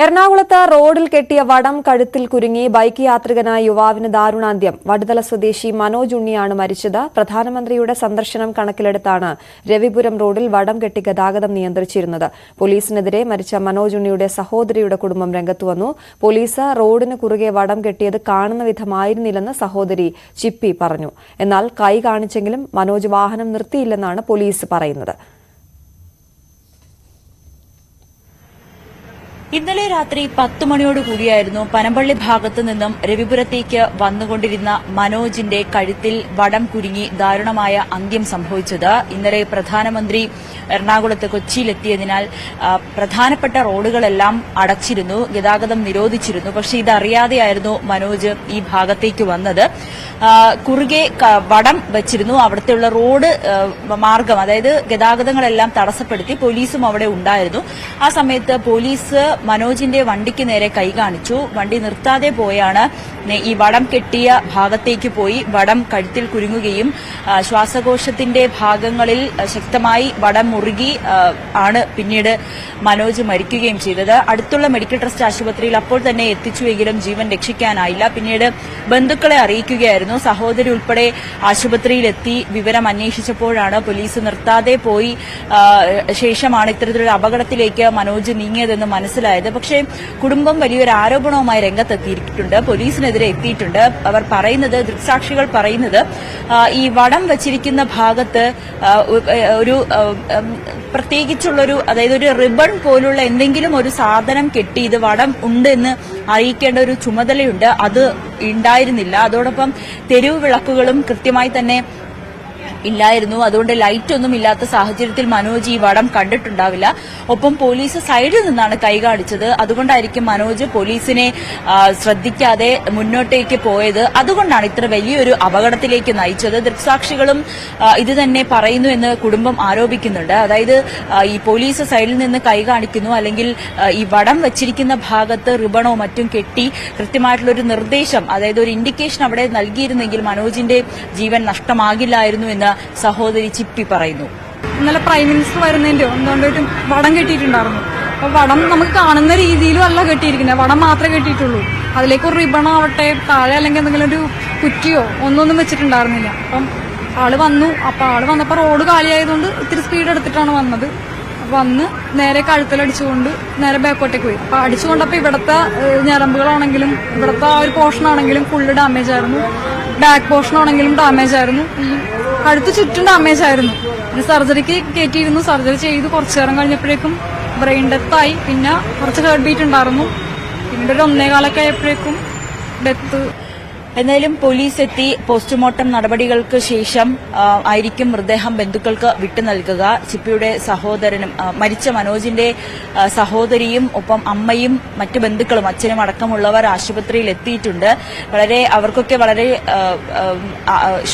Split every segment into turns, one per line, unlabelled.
എറണാകുളത്ത് റോഡിൽ കെട്ടിയ വടം കഴുത്തിൽ കുരുങ്ങി ബൈക്ക് യാത്രികനായ യുവാവിന് ദാരുണാന്ത്യം. വടുതല സ്വദേശി മനോജ് ഉണ്ണിയാണ് മരിച്ചത്. പ്രധാനമന്ത്രിയുടെ സന്ദർശനം കണക്കിലെടുത്താണ് രവിപുരം റോഡിൽ വടം കെട്ടി ഗതാഗതം നിയന്ത്രിച്ചിരുന്നത്. പോലീസിനെതിരെ മരിച്ച മനോജ് ഉണ്ണിയുടെ സഹോദരിയുടെ കുടുംബം രംഗത്തുവന്നു. പോലീസ് റോഡിന് കുറുകെ വടം കെട്ടിയത് കാണുന്ന വിധമായിരുന്നില്ലെന്ന് സഹോദരി ചിപ്പി പറഞ്ഞു. എന്നാൽ കൈ കാണിച്ചെങ്കിലും മനോജ് വാഹനം നിർത്തിയില്ലെന്നാണ് പോലീസ് പറയുന്നത്.
ഇന്നലെ രാത്രി 10 മണിയോടുകൂടിയായിരുന്നു പനമ്പള്ളി ഭാഗത്തു നിന്നും രവിപുരത്തേക്ക് വന്നുകൊണ്ടിരുന്ന മനോജിന്റെ കഴുത്തിൽ വടം കുരുങ്ങി ദാരുണമായ അന്ത്യം സംഭവിച്ചത്. ഇന്നലെ പ്രധാനമന്ത്രി എറണാകുളത്ത് കൊച്ചിയിലെത്തിയതിനാൽ പ്രധാനപ്പെട്ട റോഡുകളെല്ലാം അടച്ചിരുന്നു, ഗതാഗതം നിരോധിച്ചിരുന്നു. പക്ഷേ ഇതറിയാതെയായിരുന്നു മനോജ് ഈ ഭാഗത്തേക്ക് വന്നത്. കുറുകെ വടം വച്ചിരുന്നു. അവിടുത്തെയുള്ള റോഡ് മാർഗം, അതായത് ഗതാഗതങ്ങളെല്ലാം തടസ്സപ്പെടുത്തി. പോലീസും അവിടെ ഉണ്ടായിരുന്നു. ആ സമയത്ത് പോലീസ് മനോജിന്റെ വണ്ടിക്ക് നേരെ കൈ കാണിച്ചു. വണ്ടി നിർത്താതെ പോയാണ് ഈ വടം കെട്ടിയ ഭാഗത്തേക്ക് പോയി വടം കഴുത്തിൽ കുരുങ്ങുകയും ശ്വാസകോശത്തിന്റെ ഭാഗങ്ങളിൽ ശക്തമായി വടം മുറുകി ആണ് പിന്നീട് മനോജ് മരിക്കുകയും ചെയ്തത്. അടുത്തുള്ള മെഡിക്കൽ ട്രസ്റ്റ് ആശുപത്രിയിൽ അപ്പോൾ തന്നെ എത്തിച്ചുവെങ്കിലും ജീവൻ രക്ഷിക്കാനായില്ല. പിന്നീട് ബന്ധുക്കളെ അറിയിക്കുകയായിരുന്നു. സഹോദരി ഉൾപ്പെടെ ആശുപത്രിയിലെത്തി വിവരം അന്വേഷിച്ചപ്പോഴാണ് പോലീസ് നിർത്താതെ പോയി ശേഷമാണ് ഇത്തരത്തിലൊരു അപകടത്തിലേക്ക് മനോജ് നീങ്ങിയതെന്ന് മനസ്സിലായത്. പക്ഷേ കുടുംബം വലിയൊരു ആരോപണവുമായി രംഗത്തെത്തിയിട്ടുണ്ട്, പോലീസിനെതിരെ എത്തിയിട്ടുണ്ട്. അവർ പറയുന്നത്, ദൃക്സാക്ഷികൾ പറയുന്നത്, ഈ വടം വച്ചിരിക്കുന്ന ഭാഗത്ത് ഒരു പ്രത്യേകിച്ചുള്ളൊരു, അതായത് ഒരു റിബൺ പോലുള്ള എന്തെങ്കിലും ഒരു സാധനം കെട്ടി ഇത് വടം ഉണ്ട് എന്ന് അറിയിക്കേണ്ട ഒരു ചുമതലയുണ്ട്, അത് ഉണ്ടായിരുന്നില്ല. അതോടൊപ്പം തെരുവ് വിളക്കുകളും കൃത്യമായി തന്നെ ഇല്ലായിരുന്നു. അതുകൊണ്ട് ലൈറ്റ് ഒന്നും ഇല്ലാത്ത സാഹചര്യത്തിൽ മനോജ് ഈ വടം കണ്ടിട്ടുണ്ടാവില്ല. ഒപ്പം പോലീസ് സൈഡിൽ നിന്നാണ് കൈ കാണിച്ചത്. അതുകൊണ്ടായിരിക്കും മനോജ് പോലീസിനെ ശ്രദ്ധിക്കാതെ മുന്നോട്ടേക്ക് പോയത്. അതുകൊണ്ടാണ് ഇത്ര വലിയൊരു അപകടത്തിലേക്ക് നയിച്ചത്. ദൃക്സാക്ഷികളും ഇത് തന്നെ പറയുന്നു എന്ന് കുടുംബം ആരോപിക്കുന്നുണ്ട്. അതായത് ഈ പോലീസ് സൈഡിൽ നിന്ന് കൈ കാണിക്കുന്നു, അല്ലെങ്കിൽ ഈ വടം വച്ചിരിക്കുന്ന ഭാഗത്ത് റിബണോ മറ്റും കെട്ടി കൃത്യമായിട്ടുള്ളൊരു നിർദ്ദേശം, അതായത് ഒരു ഇൻഡിക്കേഷൻ അവിടെ നൽകിയിരുന്നെങ്കിൽ മനോജിന്റെ ജീവൻ നഷ്ടമാകില്ലായിരുന്നു എന്ന് സഹോദരി ചിപ്പി പറയുന്നു.
ഇന്നലെ പ്രൈം മിനിസ്റ്റർ വരുന്നതിന്റെയോ എന്തുകൊണ്ടും വടം കെട്ടിയിട്ടുണ്ടായിരുന്നു. അപ്പൊ വടം നമുക്ക് കാണുന്ന രീതിയിലും അല്ല കെട്ടിയിരിക്കുന്നത്, വടം മാത്രമേ കെട്ടിയിട്ടുള്ളൂ. അതിലേക്ക് ഒരു റിബൺ ആവട്ടെ, താഴെ അല്ലെങ്കിൽ എന്തെങ്കിലും ഒരു കുറ്റിയോ ഒന്നും വെച്ചിട്ടുണ്ടായിരുന്നില്ല. അപ്പം ആള് വന്നു. അപ്പൊ ആള് വന്നപ്പോ റോഡ് കാലിയായതുകൊണ്ട് ഇത്തിരി സ്പീഡ് എടുത്തിട്ടാണ് വന്നത്. വന്ന് നേരെ കഴുത്തിലടിച്ചുകൊണ്ട് നേരെ ബാക്കോട്ടേക്ക് പോയി. അപ്പൊ അടിച്ചുകൊണ്ടപ്പോ ഇവിടുത്തെ ഞരമ്പുകളാണെങ്കിലും ഇവിടുത്തെ ആ ഒരു പോർഷൻ ആണെങ്കിലും ഫുള്ള് ഡാമേജ് ആയിരുന്നു. ബാക്ക് പോർഷൻ ആണെങ്കിലും ഡാമേജ് ആയിരുന്നു. ഈ കഴുത്ത് ചുറ്റും ഡാമേജ് ആയിരുന്നു. സർജറിക്ക് കയറ്റിയിരുന്നു. സർജറി ചെയ്ത് കുറച്ചു നേരം കഴിഞ്ഞപ്പോഴേക്കും ബ്രെയിൻ ഡെത്തായി. പിന്നെ കുറച്ച് ഹേർട്ട് ബീറ്റ് ഉണ്ടായിരുന്നു. പിന്നീട് ഒരു 1:15 ആയപ്പോഴേക്കും ഡെത്ത്.
എന്തായാലും പോലീസ് എത്തി പോസ്റ്റ്മോർട്ടം നടപടികൾക്ക് ശേഷം ആയിരിക്കും മൃതദേഹം ബന്ധുക്കൾക്ക് വിട്ടു നൽകുക. ചിപ്പിയുടെ സഹോദരനും മരിച്ച മനോജിന്റെ സഹോദരിയും ഒപ്പം അമ്മയും മറ്റു ബന്ധുക്കളും അച്ഛനും അടക്കമുള്ളവർ ആശുപത്രിയിൽ എത്തിയിട്ടുണ്ട്. അവർക്കൊക്കെ വളരെ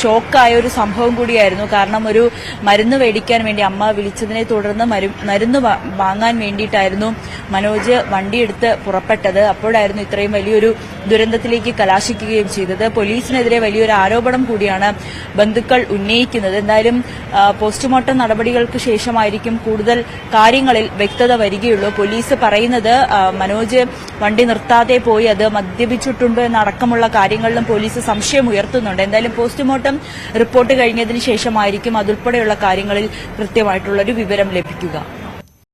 ഷോക്കായ ഒരു സംഭവം കൂടിയായിരുന്നു. കാരണം ഒരു മരുന്ന് മേടിക്കാൻ വേണ്ടി അമ്മ വിളിച്ചതിനെ തുടർന്ന് മരുന്ന് വാങ്ങാൻ വേണ്ടിയിട്ടായിരുന്നു മനോജ് വണ്ടിയെടുത്ത് പുറപ്പെട്ടത്. അപ്പോഴായിരുന്നു ഇത്രയും വലിയൊരു ദുരന്തത്തിലേക്ക് കലാശിക്കുകയും ചെയ്തത്. പോലീസിനെതിരെ വലിയൊരു ആരോപണം കൂടിയാണ് ബന്ധുക്കൾ ഉന്നയിക്കുന്നത്. എന്തായാലും പോസ്റ്റ്മോർട്ടം നടപടികൾക്ക് ശേഷമായിരിക്കും കൂടുതൽ കാര്യങ്ങളിൽ വ്യക്തത വരികയുള്ളൂ. പോലീസ് പറയുന്നത് മനോജ് വണ്ടി നിർത്താതെ പോയി അത് മദ്യപിച്ചിട്ടുണ്ട് എന്നടക്കമുള്ള കാര്യങ്ങളിലും പോലീസ് സംശയം ഉയർത്തുന്നുണ്ട്. എന്തായാലും പോസ്റ്റ്മോർട്ടം റിപ്പോർട്ട് കഴിഞ്ഞതിന് ശേഷമായിരിക്കും അതുൾപ്പെടെയുള്ള കാര്യങ്ങളിൽ കൃത്യമായിട്ടുള്ളൊരു വിവരം ലഭിക്കുക.